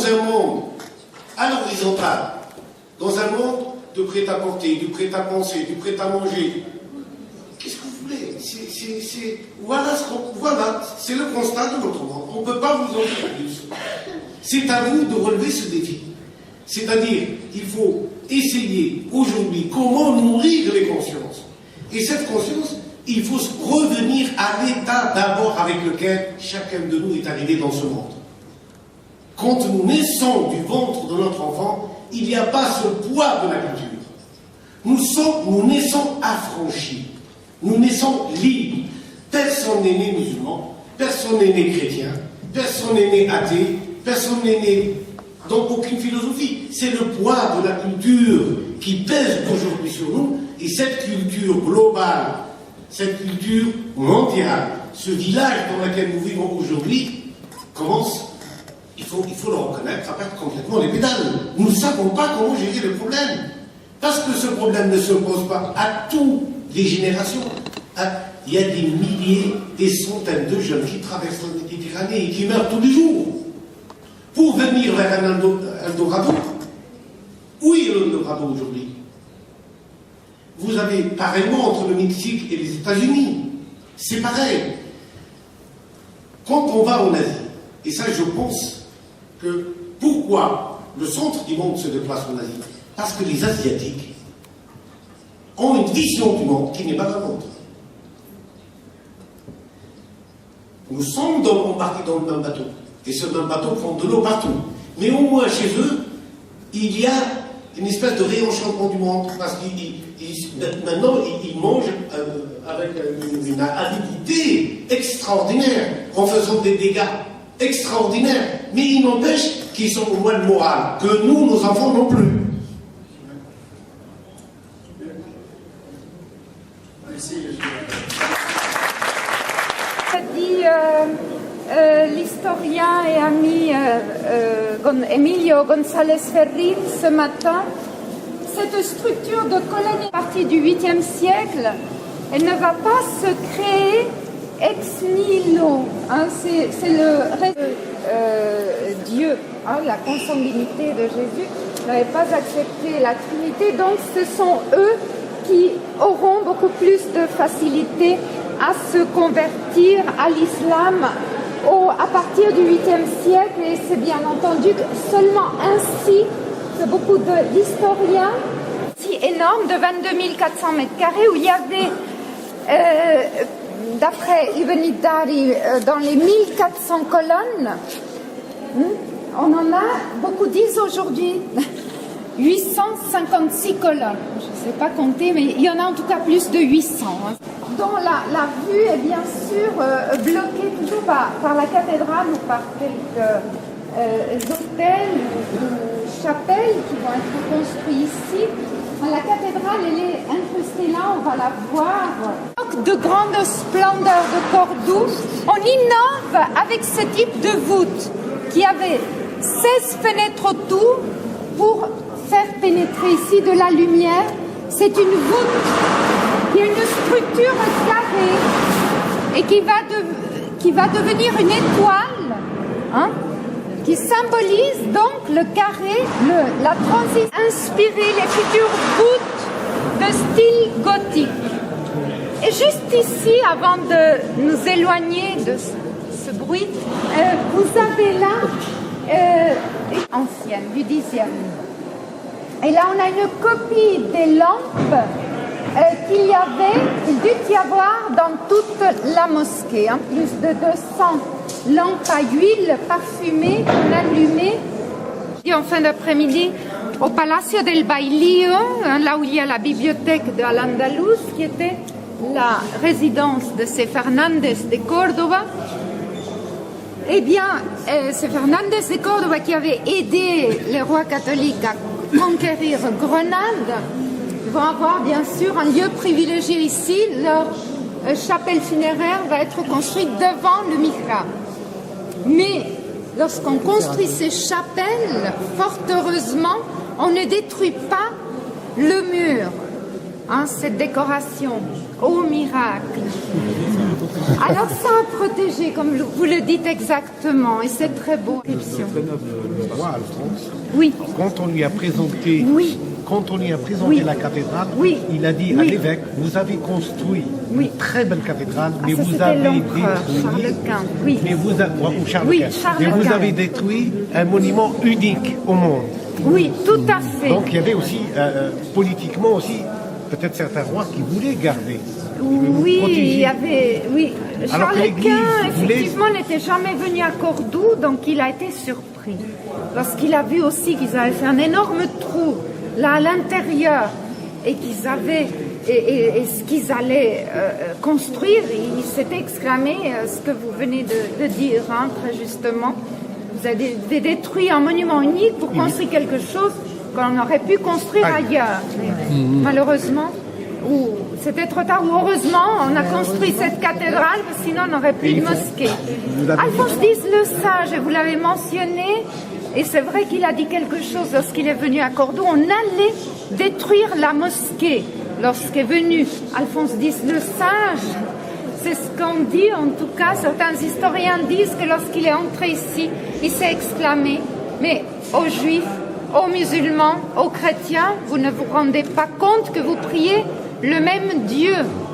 un monde à l'horizontale, dans un monde de prêt-à-porter, du prêt-à-penser, du prêt-à-manger. Qu'est-ce que vous voulez? Voilà, c'est le constat de notre monde. On ne peut pas vous en dire plus. C'est à vous de relever ce défi. C'est-à-dire, il faut essayer aujourd'hui comment nourrir les consciences. Et cette conscience, il faut revenir à l'état d'abord avec lequel chacun de nous est arrivé dans ce monde. Quand nous naissons du ventre de notre enfant, il n'y a pas ce poids de la culture. Nous naissons affranchis. Nous naissons libres. Personne n'est né musulman, personne n'est né chrétien, personne n'est né athée, personne n'est né dans aucune philosophie. C'est le poids de la culture qui pèse aujourd'hui sur nous, et cette culture globale, cette culture mondiale, ce village dans lequel nous vivons aujourd'hui, commence, il faut le reconnaître, à perdre complètement les pédales. Nous ne savons pas comment gérer le problème. Parce que ce problème ne se pose pas à toutes les générations. Il y a des milliers, des centaines de jeunes qui traversent la Méditerranée et qui meurent tous les jours pour venir vers un Eldorado. Où est l'Eldorado aujourd'hui? Vous avez pareillement entre le Mexique et les États-Unis. C'est pareil. Quand on va en Asie, et ça je pense que pourquoi le centre du monde se déplace en Asie? Parce que les Asiatiques ont une vision du monde qui n'est pas la nôtre. Nous sommes embarqués dans le même bateau. Et ce même bateau prend de l'eau partout. Mais au moins chez eux, il y a une espèce de réenchantement du monde. Parce que maintenant, ils mangent avec une avidité extraordinaire, en faisant des dégâts extraordinaires. Mais il n'empêche qu'ils sont au moins de morale, que nous, nos enfants non plus. L'historien et ami Emilio González Ferrín ce matin, cette structure de colonie partie du 8e siècle, elle ne va pas se créer ex nihilo. Hein, c'est le Dieu, hein, la consanguinité de Jésus n'avait pas accepté la Trinité, donc ce sont eux qui auront beaucoup plus de facilité à se convertir à l'islam à partir du 8e siècle, et c'est bien entendu que seulement ainsi que beaucoup d'historiens, si énorme de 22 400 mètres carrés, où il y avait, d'après Ibn Dari, dans les 1400 colonnes, on en a, beaucoup disent aujourd'hui, 856 colonnes. Je ne sais pas compter, mais il y en a en tout cas plus de 800. Dont la vue est bien sûr bloquée toujours par la cathédrale ou par quelques hôtels ou chapelles qui vont être construits ici. La cathédrale, elle est incrustée là, on va la voir. De grande splendeur de Cordoue, on innove avec ce type de voûte qui avait 16 fenêtres autour pour faire pénétrer ici de la lumière. C'est une voûte qui a une structure carrée et qui va devenir une étoile, hein, qui symbolise donc le carré, la transition, inspirer les futures voûtes de style gothique. Et juste ici, avant de nous éloigner de ce bruit, vous avez là ancienne, du 10e. Et là, on a une copie des lampes qu'il dut y avoir dans toute la mosquée. Hein, plus de 200 lampes à huile parfumées qu'on allumait. Et en fin d'après-midi, au Palacio del Bailío, hein, là où il y a la bibliothèque de Al-Andalus, qui était la résidence de ces Fernandez de Córdoba. Eh bien, c'est Fernandez de Córdoba qui avait aidé les rois catholiques à conquérir Grenade. Ils vont avoir bien sûr un lieu privilégié ici. Leur chapelle funéraire va être construite devant le mihrab. Mais lorsqu'on construit ces chapelles, fort heureusement, on ne détruit pas le mur, hein, cette décoration. au miracle. Alors ça a protégé, comme vous le dites exactement, et c'est très beau. Le roi Alphonse, Oui. quand on lui a présenté, Oui. la cathédrale, Oui. il a dit à Oui. l'évêque, vous avez construit Oui. une très belle cathédrale, Ah, mais ça, vous c'était avez l'empereur, Charles détruit, Quint, oui. ou Charles Oui, Quint. Charles Mais vous Quint. avez détruit un monument unique au monde. Oui, tout à fait. Donc il y avait aussi, politiquement aussi, peut-être certains rois qui voulaient garder. Oui, protéger. il y avait. Oui, Alors que Charles l'Église Quint, voulait- effectivement, n'était jamais venu à Cordoue, donc il a été surpris. Lorsqu'il a vu aussi qu'ils avaient fait un énorme trou là à l'intérieur et qu'ils avaient. Et ce qu'ils allaient construire, il s'était exclamé ce que vous venez de dire, hein, très justement. Vous avez détruit un monument unique pour construire quelque chose qu'on aurait pu construire ailleurs. Mais malheureusement, ou c'était trop tard, ou heureusement, on a construit cette cathédrale, parce que sinon on n'aurait plus de mosquée. Alphonse X le Sage, vous l'avez mentionné, et c'est vrai qu'il a dit quelque chose lorsqu'il est venu à Cordoue, on allait détruire la mosquée. Lorsqu'est venu Alphonse X le Sage, c'est ce qu'on dit, en tout cas, certains historiens disent que lorsqu'il est entré ici, il s'est exclamé, mais aux Juifs, aux musulmans, aux chrétiens, vous ne vous rendez pas compte que vous priez le même Dieu.